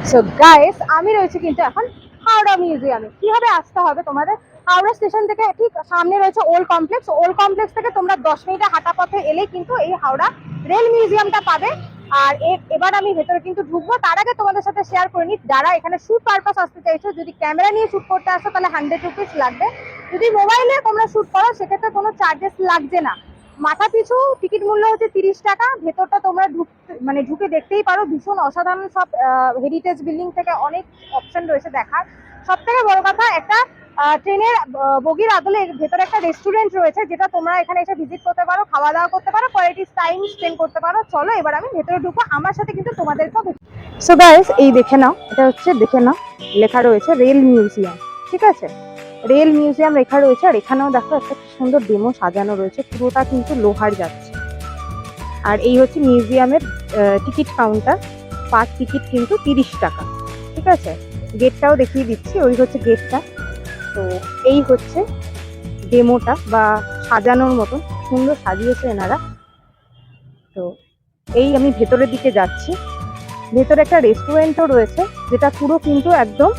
So guys, আমি রয়েছে কিন্তু এখন হাওড়া মিউজিয়ামে। কিভাবে আসতে হবে তোমাদের? হাওড়া স্টেশন থেকে ঠিক সামনে রয়েছে ওল্ড কমপ্লেক্স। ওল্ড কমপ্লেক্স থেকে তোমরা 10 মিনিটের হাঁটা পথে এলেই কিন্তু এই হাওড়া রেল মিউজিয়ামটা পাবে। আর এবার আমি ভেতরে কিন্তু ঢুকবো, তার আগে তোমাদের সাথে শেয়ার করে নিই, যারা এখানে শুট পারপাস আসতে চাইছো, যদি ক্যামেরা নিয়ে শুট করতে আসো তাহলে 100 রুপিস লাগবে। যদি মোবাইলে তোমরা শুট করো সেক্ষেত্রে কোনো চার্জেস লাগছে না। মাথা পিছু টিকিট মূল্য হচ্ছে 30 টাকা। ভেতরটা তোমরা ঢুকে দেখতেই পারো, ভীষণ অসাধারণ সব হেরিটেজ বিল্ডিং থেকে অনেক অপশন রয়েছে দেখার। সব থেকে বড় কথা, একটা ট্রেনের বগির আদলে ভেতরে একটা রেস্টুরেন্ট রয়েছে, যেটা তোমরা এখানে এসে ভিজিট করতে পারো, খাওয়া দাওয়া করতে পারো, কোয়ালিটি টাইম স্পেন্ড করতে পারো। চলো এবার আমি ভেতরে ঢুকবো, আমার সাথে কিন্তু তোমাদেরকেও। সো গাইস, এই দেখে নাও, এটা হচ্ছে দেখে নাও, লেখা রয়েছে রেল মিউজিয়াম। ঠিক আছে, রেল মিউজিয়াম লেখা রয়েছে। আর এখানেও দেখো একটা সুন্দর ডেমো সাজানো রয়েছে, পুরোটা কিন্তু লোহার যাচ্ছে। আর এই হচ্ছে মিউজিয়ামের টিকিট কাউন্টার। পার টিকিট কিন্তু 30 টাকা। ঠিক আছে, গেটটাও দেখিয়ে দিচ্ছি, ওই হচ্ছে গেটটা। তো এই হচ্ছে ডেমোটা বা সাজানোর মতন সুন্দর সাজিয়েছে এনারা। তো এই আমি ভেতরের দিকে যাচ্ছি। ভেতরে একটা রেস্টুরেন্টও রয়েছে, যেটা পুরো কিন্তু একদম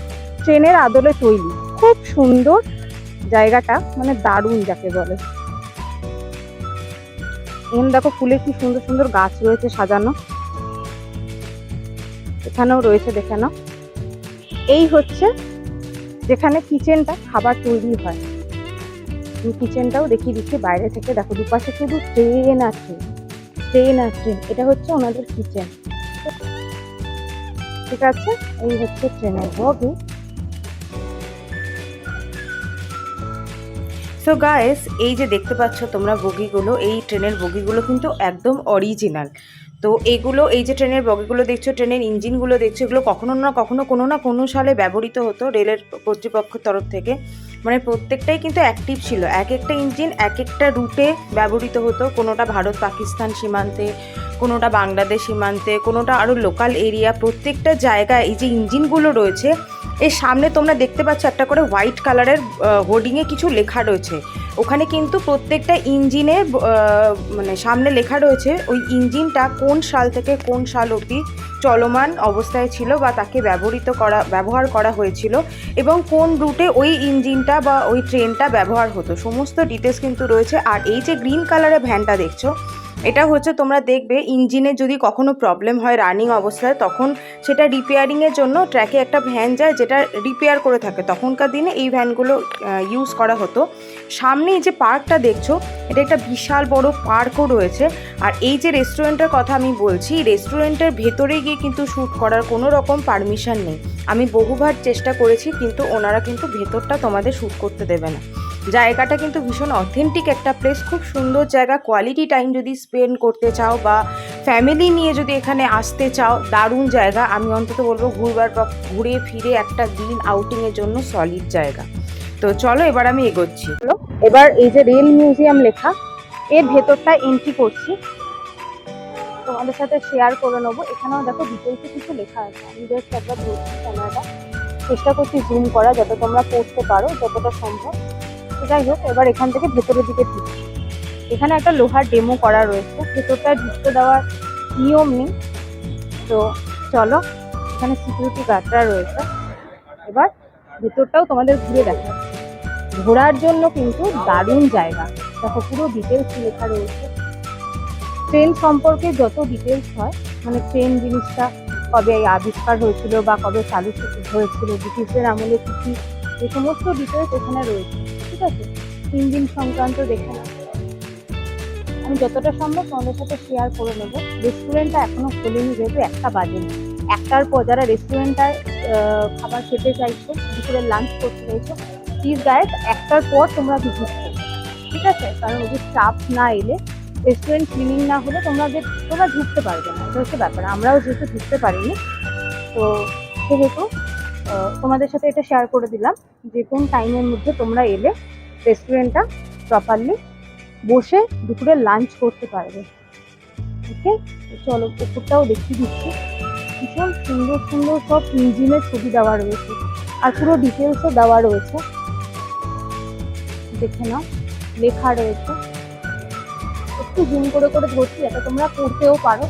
ট্রেনের আদলে তৈরি। খুব সুন্দর জায়গাটা, মানে দারুণ যাকে বলে। এখন দেখো ফুলে কি সুন্দর সুন্দর গাছ রয়েছে সাজানো, এখানেও রয়েছে দেখে নাও। এই হচ্ছে যেখানে কিচেনটা খাবার তৈরি হয়। কিচেনটাও দেখিয়ে দিচ্ছি বাইরে থেকে। দেখো দুপাশে শুধু ট্রেন আর ট্রেন, ট্রেন আর ট্রেন। এটা হচ্ছে ওনাদের কিচেন। ঠিক আছে, এই হচ্ছে ট্রেনের বগি। সো গাইস, এই যে দেখতে পাচ্ছ তোমরা বগিগুলো, এই ট্রেনের বগিগুলো কিন্তু একদম অরিজিনাল। তো এগুলো, এই যে ট্রেনের বগিগুলো দেখছো, ট্রেনের ইঞ্জিনগুলো দেখছো, এগুলো কখনো না কখনো কোনো না কোনো সালে ব্যবহৃত হতো রেলের কর্তৃপক্ষের তরফ থেকে। মানে প্রত্যেকটাই কিন্তু অ্যাক্টিভ ছিল। এক একটা ইঞ্জিন এক একটা রুটে ব্যবহৃত হতো। কোনোটা ভারত পাকিস্তান সীমান্তে, কোনোটা বাংলাদেশ সীমান্তে, কোনোটা আরও লোকাল এরিয়া। প্রত্যেকটা জায়গায় এই যে ইঞ্জিনগুলো রয়েছে, এর সামনে তোমরা দেখতে পাচ্ছ একটা করে হোয়াইট কালারের হোর্ডিংয়ে কিছু লেখা রয়েছে। ওখানে কিন্তু প্রত্যেকটা ইঞ্জিনের মানে সামনে লেখা রয়েছে ওই ইঞ্জিনটা কোন সাল থেকে কোন সাল অবধি চলমান অবস্থায় ছিল বা তাকে ব্যবহার করা হয়েছিল, এবং কোন রুটে ওই ইঞ্জিনটা বা ওই ট্রেনটা ব্যবহার হতো, সমস্ত ডিটেলস কিন্তু রয়েছে। আর এই যে গ্রিন কালারের ভ্যানটা দেখছো, এটা হচ্ছে তোমরা দেখবে ইঞ্জিনের যদি কখনো প্রবলেম হয় রানিং অবস্থায়, তখন সেটা রিপেয়ারিংয়ের জন্য ট্র্যাকে একটা ভ্যান যায় যেটা রিপেয়ার করে থাকে। তখনকার দিনে এই ভ্যানগুলো ইউজ করা হতো। সামনে এই যে পার্কটা দেখছো, এটা একটা বিশাল বড় পার্কও রয়েছে। আর এই যে রেস্টুরেন্টের কথা আমি বলছি, রেস্টুরেন্টের ভেতরে গিয়ে কিন্তু শ্যুট করার কোনো রকম পারমিশন নেই। আমি বহুবার চেষ্টা করেছি, কিন্তু ওনারা কিন্তু ভেতরটা তোমাদের শ্যুট করতে দেবে না। জায়গাটা কিন্তু ভীষণ অথেন্টিক একটা প্লেস, খুব সুন্দর জায়গা। কোয়ালিটি টাইম যদি স্পেন্ড করতে চাও বা ফ্যামিলি নিয়ে যদি এখানে আসতে চাও, দারুণ জায়গা। আমি অন্তত বলবো ঘুরে ফিরে একটা দিন আউটিংয়ের জন্য সলিড জায়গা। তো চলো এবার আমি এগোচ্ছি। এবার এই যে রেল মিউজিয়াম লেখা, এর ভেতরটা এন্ট্রি করছি, তোমাদের সাথে শেয়ার করে নেবো। এখানেও দেখো ডিটেলসে কিছু লেখা আছে। আমি জাস্ট একবার ধরছি ক্যামেরাটা, চেষ্টা করছি জুম করা যাতে তোমরা পড়তে পারো যতটা সম্ভব। যাই হোক, এবার এখান থেকে ভেতরের দিকে ঢুকছি। এখানে একটা লোহার ডেমো করা রয়েছে, ভেতরটা ঢুকতে দেওয়ার নিয়ম নেই। তো চলো, এখানে সিকিউরিটি গার্ডরা রয়েছে। এবার ভেতরটাও তোমাদের ঘুরে দেখাচ্ছি। ঘোরার জন্য কিন্তু দারুণ জায়গা। দেখো পুরো ডিটেলস লেখা রয়েছে। ট্রেন সম্পর্কে যত ডিটেলস হয়, মানে ট্রেন জিনিসটা কবে আবিষ্কার হয়েছিল বা কবে চালু হয়েছিল, ব্রিটিশদের আমলে কি কি, এই সমস্ত ডিটেলস এখানে রয়েছে। ঠিক আছে, ইঞ্জিন সংক্রান্ত দেখে না, আমি যতটা সম্ভব তোমাদের সাথে শেয়ার করে নেবো। রেস্টুরেন্টটা এখনো খোলেনি, যেহেতু 1টা বাজেনি। 1টার পর যারা রেস্টুরেন্টটায় খাবার খেতে চাইছো, দুপুরে লাঞ্চ করতে চাইছো, প্লিজ গাইস 1টার পর তোমরা ভিজিট করো। ঠিক আছে, কারণ ওদের স্টাফ না এলে, রেস্টুরেন্ট ক্লিনিং না হলে তোমরা ঢুকতে পারবে না। এটা হচ্ছে ব্যাপার। আমরাও যেহেতু ঢুকতে পারিনি, তো সেহেতু তোমাদের সাথে এটা শেয়ার করে দিলাম যে কোন টাইমের মধ্যে তোমরা এলে রেস্টুরেন্টটা প্রপারলি বসে দুপুরে লাঞ্চ করতে পারবে। ওকে, চলো উপরটাও দেখিয়ে দিচ্ছি। ভীষণ সুন্দর সুন্দর সব ইঞ্জিনের ছবি দেওয়া রয়েছে, আর পুরো ডিটেলসও দেওয়া রয়েছে। দেখে নাও, লেখা রয়েছে। একটু জুম করে করে ধরছি যাতে তোমরা পড়তেও পারো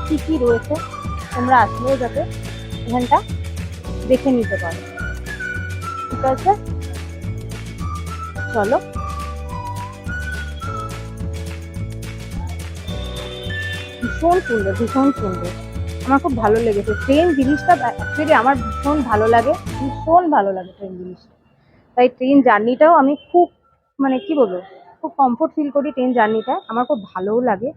কি কি রয়েছে, তোমরা আসলেও যাতে এখানটা দেখে নিতে পারো। ঠিক আছে, চলো। ভীষণ সুন্দর, ভীষণ সুন্দর, আমার খুব ভালো লেগেছে। ট্রেন জিনিসটা অ্যাকচুয়ালি আমার ভীষণ ভালো লাগে, ভীষণ ভালো লাগে ট্রেন জিনিসটা। তাই ট্রেন জার্নিটাও আমি খুব, মানে কি বলবো, খুব কমফোর্ট ফিল করি ট্রেন জার্নিটা। আমার খুব ভালোও লাগে,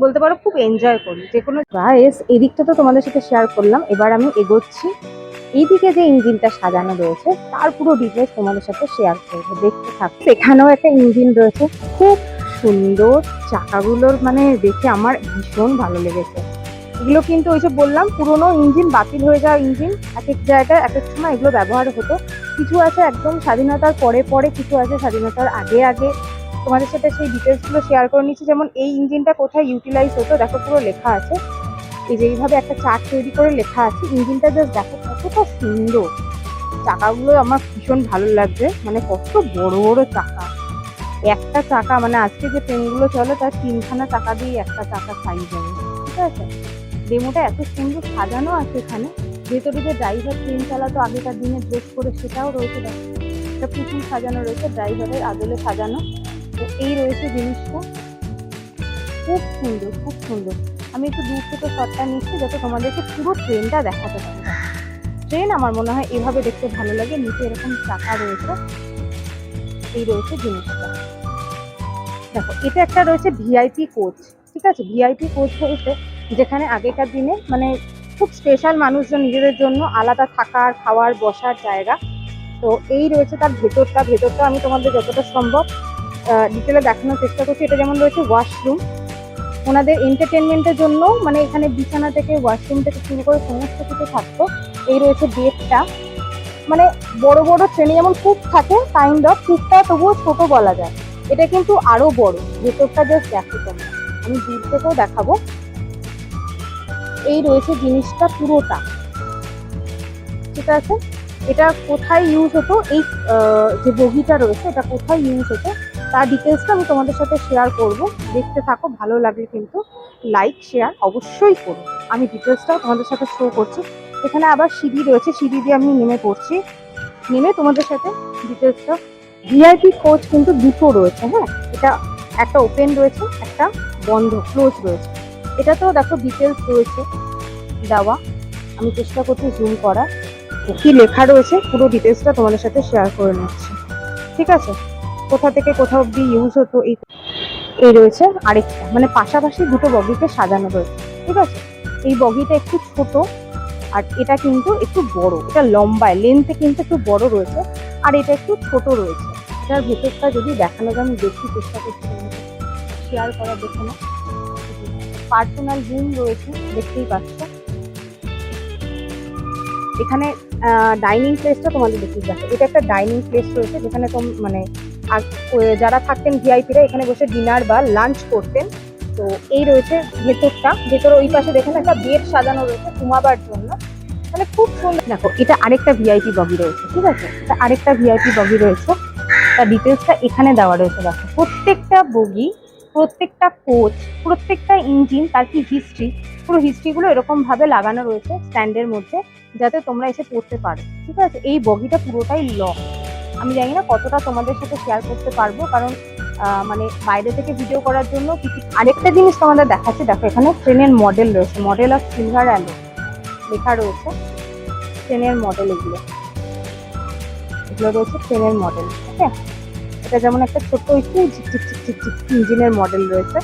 বলতে পারো খুব এনজয় করি যে কোনো। গাইস, এদিকটা তো তোমাদের সাথে শেয়ার করলাম, এবার আমি এগোচ্ছি। এইদিকে যে ইঞ্জিনটা সাজানো রয়েছে তার পুরো ডিটেলস তোমাদের সাথে শেয়ার করবো, দেখতে থাকো। এখানেও একটা ইঞ্জিন রয়েছে, খুব সুন্দর। চাকাগুলোর মানে দেখে আমার ভীষণ ভালো লেগেছে। এগুলো কিন্তু ওই যে বললাম, পুরোনো ইঞ্জিন, বাতিল হয়ে যাওয়া ইঞ্জিন। এক এক জায়গায় এক এক সময় এগুলো ব্যবহার হতো। কিছু আছে একদম স্বাধীনতার পরে পরে, কিছু আছে স্বাধীনতার আগে আগে। তোমাদের সাথে সেই ডিটেলসগুলো শেয়ার করে নিচ্ছি। যেমন এই ইঞ্জিনটা কোথায় ইউটিলাইজ হতো দেখো, পুরো লেখা আছে। এই যে এইভাবে একটা চার্ট তৈরি করে লেখা আছে। ইঞ্জিনটা জাস্ট দেখো কতটা সুন্দর। চাকাগুলো আমার ভীষণ ভালো লাগছে, মানে কত বড় বড় চাকা। একটা চাকা মানে আজকে যে ট্রেনগুলো চলে তার 3খানা চাকা দিয়ে একটা চাকা সাইজ হবে। ঠিক আছে, ডেমোটা এত সুন্দর সাজানো আছে এখানে। ভেতরে যে ড্রাইভার ট্রেন চালাতো আগেকার দিনে ড্রেস করে, সেটাও রয়েছে দেখো। এটা পুতুল সাজানো রয়েছে, ড্রাইভারের আদলে সাজানো। তো এই রয়েছে জিনিসটা, খুব সুন্দর, খুব সুন্দর। আমি একটু দূর থেকে শটটা নিচ্ছি যাতে তোমাদেরকে পুরো ট্রেনটা দেখাতে পারি। ট্রেন আমার মনে হয় এভাবে দেখতে ভালো লাগে। নিচে এরকম চাকা রয়েছে, এই রয়েছে জিনিসটা। দেখো, এটা একটা রয়েছে ভিআইপি কোচ। ঠিক আছে, ভিআইপি কোচ রয়েছে যেখানে আগেকার দিনে মানে খুব স্পেশাল মানুষজন নিজেদের জন্য আলাদা থাকার, খাওয়ার, বসার জায়গা। তো এই রয়েছে তার ভেতরটা আমি তোমাদের যতটা সম্ভব ডিটেলে দেখানোর চেষ্টা করছি। এটা যেমন রয়েছে ওয়াশরুম, ওনাদের এন্টারটেনমেন্টের জন্য, মানে এখানে বিছানা থেকে ওয়াশরুম থেকে শুরু করে সমস্ত কিছু থাকতো। এই রয়েছে বেডটা, মানে বড় বড় ট্রেনে যেমন কূপ থাকে, কাইন্ড অফ কূপটা তবুও ছোট বলা যায়। এটা কিন্তু আরো বড়। ভেতরটা জাস্ট দেখো তোমরা, আমি দূর থেকেও দেখাবো। এই রয়েছে জিনিসটা পুরোটা। ঠিক আছে, এটা কোথায় ইউজ হতো, এই যে বগিটা রয়েছে এটা কোথায় ইউজ হতো তার ডিটেলসটা আমি তোমাদের সাথে শেয়ার করব। দেখতে থাকো, ভালো লাগলে কিন্তু লাইক শেয়ার অবশ্যই করো। আমি ডিটেলসটাও তোমাদের সাথে শো করছি। এখানে আবার সিঁড়ি রয়েছে, সিঁড়ি দিয়ে আমি নেমে পড়ছি, নেমে তোমাদের সাথে ডিটেলসটা। ভিআইপি কোচ কিন্তু দুটো রয়েছে, হ্যাঁ, এটা একটা ওপেন রয়েছে, একটা বন্ধ, ক্লোজ রয়েছে। এটাতেও দেখো ডিটেলস রয়েছে দেওয়া। আমি চেষ্টা করছি জুম করার, কি লেখা রয়েছে পুরো ডিটেলসটা তোমাদের সাথে শেয়ার করে নিচ্ছি। ঠিক আছে, কোথা থেকে কোথা অব্দি ইউজ হতো। এই রয়েছে আরেকটা, মানে পাশাপাশি দুটো বগিকে সাজানো রয়েছে। ঠিক আছে, এই বগিটা একটু ছোট আর এটা কিন্তু একটু বড়। এটা লম্বায়, লেন্থে কিন্তু একটু বড় রয়েছে, আর এটা একটু ছোট রয়েছে। এটার ভেতরটা যদি দেখানো যায়, আমি দেখি, চেষ্টা করছি শেয়ার করা। দেখে না, পার্সোনাল রুম রয়েছে, দেখতেই পাচ্ছ। এখানে ডাইনিং প্লেসটা তোমাদের দেখিয়ে দেখো, এটা একটা ডাইনিং প্লেস রয়েছে যেখানে মানে যারা থাকতেন ভিআইপিরা এখানে বসে ডিনার বা লাঞ্চ করতেন। তো এই রয়েছে ভেতরটা। ভেতরে ওই পাশে দেখেন একটা বেড সাজানো রয়েছে ঘুমাবার জন্য, মানে খুব সুন্দর। দেখো, এটা আরেকটা ভিআইপি বগি রয়েছে। ঠিক আছে, এটা আরেকটা ভিআইপি বগি রয়েছে, তার ডিটেলসটা এখানে দেওয়া রয়েছে। দেখো, প্রত্যেকটা বগি, প্রত্যেকটা কোচ, প্রত্যেকটা ইঞ্জিন, তার কি হিস্ট্রি, পুরো হিস্ট্রিগুলো এরকম ভাবে লাগানো রয়েছে স্ট্যান্ডের মধ্যে, যাতে তোমরা এসে পড়তে পারো। ঠিক আছে, এই বগিটা পুরোটাই লক। আমি জানি না কতটা তোমাদের সাথে শেয়ার করতে পারবো, কারণ মানে বাইরে থেকে ভিডিও করার জন্য কিছু। আরেকটা জিনিস তোমাদের দেখাচ্ছি, দেখো এখানে ট্রেনের মডেল রয়েছে, মডেল অফ সিলভার অ্যালো লেখা রয়েছে। ট্রেনের মডেল এগুলো রয়েছে, ট্রেনের মডেল। ঠিক আছে, এটা যেমন একটা ছোট্ট একটু ঝিকঝিক ইঞ্জিনের মডেল রয়েছে।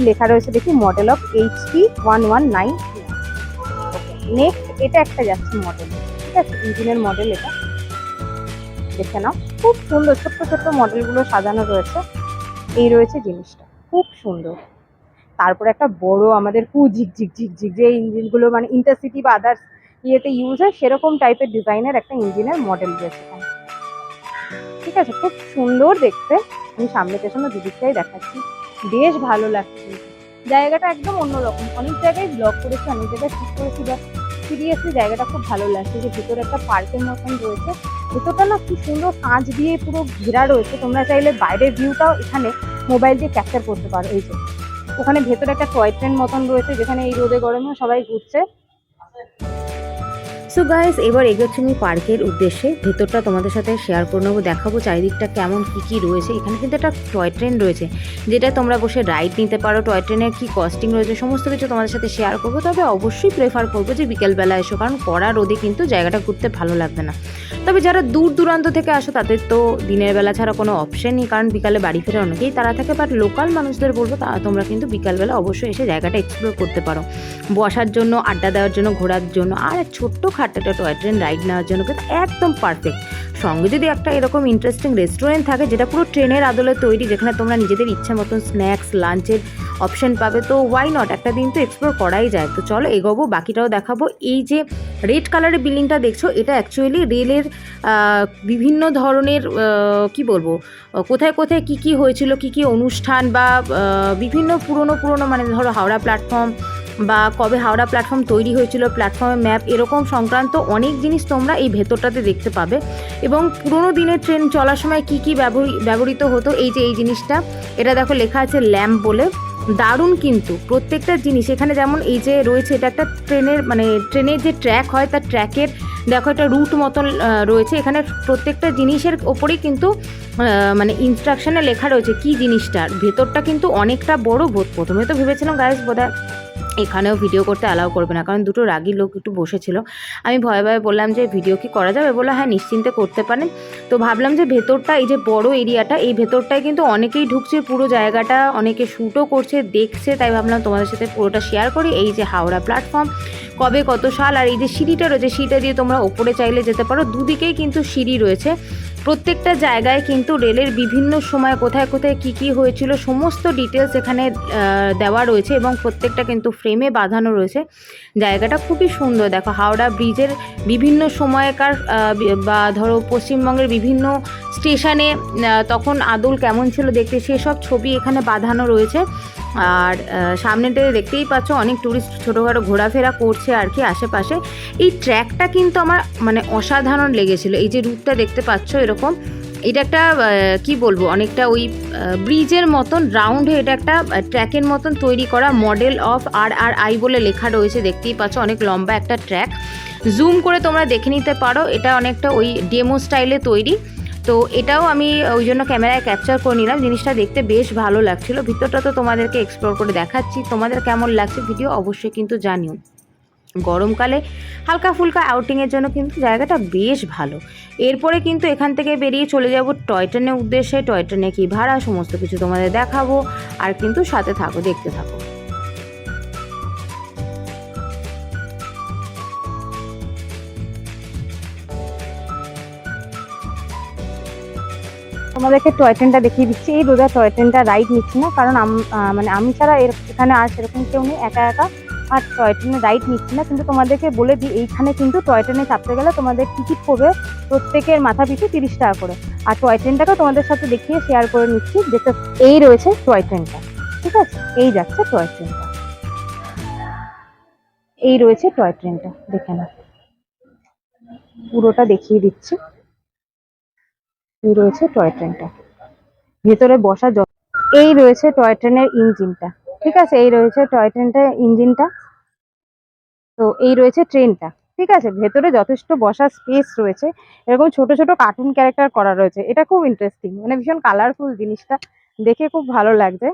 লেখা রয়েছে দেখি, মডেল অফ HP 119। নেক্সট এটা একটা যাচ্ছে মডেল। ঠিক আছে, ইঞ্জিনের মডেল এটা, দেখে নাও। খুব সুন্দর ছোট্ট ছোট্ট মডেলগুলো সাজানো রয়েছে। এই রয়েছে জিনিসটা, খুব সুন্দর। তারপরে একটা বড় আমাদের ঝিকঝিক যে ইঞ্জিনগুলো মানে ইন্টারসিটি বা আদার্স ইয়েতে ইউজ হয়, সেরকম টাইপের ডিজাইনের একটা ইঞ্জিনের মডেল রয়েছে এখানে। ঠিক আছে, খুব সুন্দর দেখতে। আমি সামনে পেছনে দুদিকটাই দেখাচ্ছি, বেশ ভালো লাগছে। জায়গাটা একদম অন্যরকম। অনেক জায়গায় ব্লগ করেছি, অনেক জায়গায় ঠিক করেছি, বাট সিরিয়াসলি জায়গাটা খুব ভালো লাগছে। যে ভিতরে একটা পার্কের মতন রয়েছে, ভেতরটা না কি সুন্দর কাঁচ দিয়ে পুরো ঘেরা রয়েছে। তোমরা চাইলে বাইরের ভিউটাও এখানে মোবাইল দিয়ে ক্যাপচার করতে পারো। এই যে ওখানে ভেতরে একটা টয় ট্রেন মতন রয়েছে, যেখানে এই রোদে গরমে সবাই ঘুরছে। সো গাইস, এবার এগোচ্ছি আমি পার্কের উদ্দেশ্যে। ভেতরটা তোমাদের সাথে শেয়ার করে নেবো, দেখাবো চারিদিকটা কেমন কী রয়েছে। এখানে কিন্তু একটা টয় ট্রেন রয়েছে, যেটা তোমরা বসে রাইড নিতে পারো। টয় ট্রেনের কী কস্টিং রয়েছে সমস্ত কিছু তোমাদের সাথে শেয়ার করবো। তবে অবশ্যই প্রেফার করবো যে বিকেলবেলা এসো, কারণ কড়া রোদে কিন্তু জায়গাটা ঘুরতে ভালো লাগবে না। তবে যারা দূর দূরান্ত থেকে আসো তাদের তো দিনের বেলা ছাড়া কোনো অপশনই, কারণ বিকালে বাড়ি ফেরে অনেকেই তারা থাকে। বাট লোকাল মানুষদের বলবো তোমরা কিন্তু বিকালবেলা অবশ্যই এসে জায়গাটা এক্সপ্লোর করতে পারো, বসার জন্য, আড্ডা দেওয়ার জন্য, ঘোরার জন্য, আর ছোট্ট খাট্ট একটা টয় ট্রেন রাইড নেওয়ার জন্য কিন্তু একদম পারফেক্ট। সঙ্গে যদি একটা এরকম ইন্টারেস্টিং রেস্টুরেন্ট থাকে যেটা পুরো ট্রেনের আদলে তৈরি, যেখানে তোমরা নিজেদের ইচ্ছা মতন স্ন্যাক্স, লাঞ্চের অপশন পাবে, তো ওয়াই নট, একটা দিন তো এক্সপ্লোর করাই যায়। তো চলো এগোবো, বাকিটাও দেখাবো। এই যে রেড কালারের বিল্ডিংটা দেখছো, এটা অ্যাকচুয়ালি রেলের বিভিন্ন ধরনের কি বলবো, কোথায় কোথায় কী হয়েছিল, কী অনুষ্ঠান, বা বিভিন্ন পুরনো মানে ধরো হাওড়া প্ল্যাটফর্ম, বা কবে হাওড়া প্ল্যাটফর্ম তৈরি হয়েছিল, প্ল্যাটফর্মের ম্যাপ, এরকম সংক্রান্ত অনেক জিনিস তোমরা এই ভেতরটাতে দেখতে পাবে। এবং পুরোনো দিনের ট্রেন চলার সময় কী ব্যবহৃত হতো, এই যে এই জিনিসটা, এটা দেখো লেখা আছে ল্যাম্প বলে, দারুণ কিন্তু প্রত্যেকটা জিনিস। এখানে যেমন এই যে রয়েছে, এটা একটা ট্রেনের যে ট্র্যাক হয়, তার ট্র্যাকের দেখো একটা রুট মতন রয়েছে। এখানে প্রত্যেকটা জিনিসের ওপরেই কিন্তু ইনস্ট্রাকশনে লেখা রয়েছে কী জিনিসটার। ভেতরটা কিন্তু অনেকটা বড়। প্রথমে তো ভেবেছিলাম গাইস বোধহয় এখানেও ভিডিও করতে অ্যালাউ করবে না, কারণ দুটো রাগী লোক একটু বসেছিল। আমি ভয়ে বললাম যে ভিডিও কি করা যাবে, বললো হ্যাঁ নিশ্চিন্তে করতে পারেন। তো ভাবলাম যে ভেতরটা, এই যে বড় এরিয়াটা, এই ভেতরটায় কিন্তু অনেকেই ঢুকছে, পুরো জায়গাটা অনেকে শ্যুটও করছে, দেখছে, তাই ভাবলাম তোমাদের সাথে পুরোটা শেয়ার করি। এই যে হাওড়া প্ল্যাটফর্ম, কবে কত সাল, আর এই যে সিঁড়িটা রয়েছে, সিঁড়িটা দিয়ে তোমরা ওপরে চাইলে যেতে পারো। দুদিকেই কিন্তু সিঁড়ি রয়েছে। প্রত্যেকটা জায়গায় কিন্তু রেলের বিভিন্ন সময় কোথায় কোথায় কী হয়েছিল সমস্ত ডিটেলস এখানে দেওয়া রয়েছে, এবং প্রত্যেকটা কিন্তু ফ্রেমে বাঁধানো রয়েছে। জায়গাটা খুবই সুন্দর। দেখো হাওড়া ব্রিজের বিভিন্ন সময়কার বা ধরো পশ্চিমবঙ্গের বিভিন্ন স্টেশনে তখন আদল কেমন ছিল দেখতে, সেসব ছবি এখানে বাঁধানো রয়েছে। আর সামনেতে দেখতেই পাচ্ছ অনেক ট্যুরিস্ট ছোটোখাটো ঘোরাফেরা করছে আর কি আশেপাশে। এই ট্র্যাকটা কিন্তু আমার অসাধারণ লেগেছিল। এই যে রুটটা দেখতে পাচ্ছ এরকম, এটা একটা কি বলবো, অনেকটা ওই ব্রিজের মতন রাউন্ড হয়ে এটা একটা ট্র্যাকের মতন তৈরি করা, মডেল অফ RRI বলে লেখা রয়েছে। দেখতেই পাচ্ছ অনেক লম্বা একটা ট্র্যাক, জুম করে তোমরা দেখে নিতে পারো। এটা অনেকটা ওই ডেমো স্টাইলে তৈরি। তো এটাও আমি ওই জন্য ক্যামেরায় ক্যাপচার করে নিলাম। জিনিসটা দেখতে বেশ ভালো লাগছিল। ভিতরটা তো তোমাদেরকে এক্সপ্লোর করে দেখাচ্ছি, তোমাদের কেমন লাগছে ভিডিও অবশ্যই কিন্তু জানিও। গরমকালে হালকা ফুলকা আউটিংয়ের জন্য কিন্তু জায়গাটা বেশ ভালো। এরপরে কিন্তু এখান থেকে বেরিয়ে চলে যাব টয় ট্রেনের উদ্দেশ্যে। টয় ট্রেনে কী ভাড়া সমস্ত কিছু তোমাদের দেখাবো, আর কিন্তু সাথে থাকো, দেখতে থাকো। তোমাদেরকে টয় ট্রেনটা দেখিয়ে দিচ্ছি। এই রোজা টয় ট্রেনটা রাইড নিচ্ছি না, কারণ আমি ছাড়া এখানে আর সেরকম কেউ নেই, একা আর টয় ট্রেনে রাইড নিচ্ছি না। কিন্তু তোমাদেরকে বলে দিই, এইখানে কিন্তু টয় ট্রেনে চাপতে গেলে তোমাদের টিকিট পড়বে প্রত্যেকের মাথা পিছু 30 টাকা করে। আর টয় ট্রেনটাকেও তোমাদের সাথে দেখিয়ে শেয়ার করে নিচ্ছি। যেটা এই রয়েছে টয় ট্রেনটা, ঠিক আছে, এই যাচ্ছে টয় ট্রেনটা, এই রয়েছে টয় ট্রেনটা, দেখে না, পুরোটা দেখিয়ে দিচ্ছি। এই রয়েছে টয় ট্রেনটা, ভেতরে বসা এই রয়েছে টয় ট্রেনের ইঞ্জিনটা, ঠিক আছে, এই রয়েছে টয় ট্রেনটার ইঞ্জিনটা। তো এই রয়েছে ট্রেনটা, ঠিক আছে। ভেতরে যথেষ্ট বসার স্পেস রয়েছে, এরকম ছোট ছোট কার্টুন ক্যারেক্টার করা রয়েছে। এটা খুব ইন্টারেস্টিং, ভীষণ কালারফুল, জিনিসটা দেখে খুব ভালো লাগছে।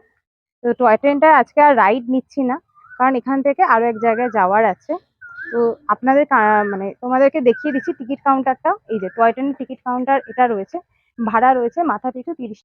তো টয় ট্রেনটা আজকে আর রাইড নিচ্ছি না, কারণ এখান থেকে আরো এক জায়গায় যাওয়ার আছে। তো আপনাদের তোমাদেরকে দেখিয়ে দিচ্ছি টিকিট কাউন্টারটা। এই যে টয় ট্রেনের টিকিট কাউন্টার, এটা রয়েছে, ভাড়া রয়েছে মাথা পিছু 30।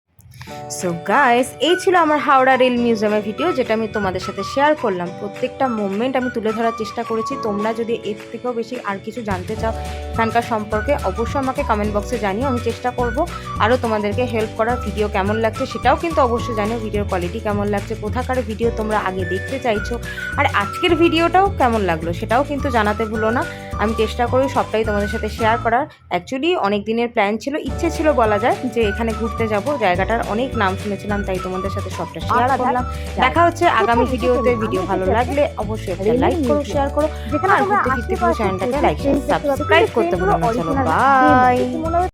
সো গাইস, এই ছিল আমার হাওড়া রেল মিউজিয়ামের ভিডিও, যেটা আমি তোমাদের সাথে শেয়ার করলাম। প্রত্যেকটা মোমেন্ট আমি তুলে ধরার চেষ্টা করেছি। তোমরা যদি এর থেকেও বেশি আর কিছু জানতে চাও এখানকার সম্পর্কে, অবশ্যই আমাকে কমেন্ট বক্সে জানিও। আমি চেষ্টা করব আরও তোমাদেরকে হেল্প করার। ভিডিও কেমন লাগছে সেটাও কিন্তু অবশ্যই জানিও। ভিডিওর কোয়ালিটি কেমন লাগছে, কোথাকার ভিডিও তোমরা আগে দেখতে চাইছো, আর আজকের ভিডিওটাও কেমন লাগলো সেটাও কিন্তু জানাতে ভুলো না। আমি চেষ্টা করি সবটাই তোমাদের সাথে শেয়ার করার। অ্যাকচুয়ালি অনেক দিনের প্ল্যান ছিল, ইচ্ছে ছিল বলা যায়, যে এখানে ঘুরতে যাব। জায়গাটার অনেক নাম শুনেছিলাম, তাই তোমাদের সাথে সবটা শেয়ার করলাম। দেখা হচ্ছে আগামী ভিডিওতে। ভিডিও ভালো লাগলে অবশ্যই একটা লাইক করো, শেয়ার করো, আর ঘুরতে ফিরতে চ্যানেলটাকে লাইক সাবস্ক্রাইব করতে ভুলো না। চলো বাই।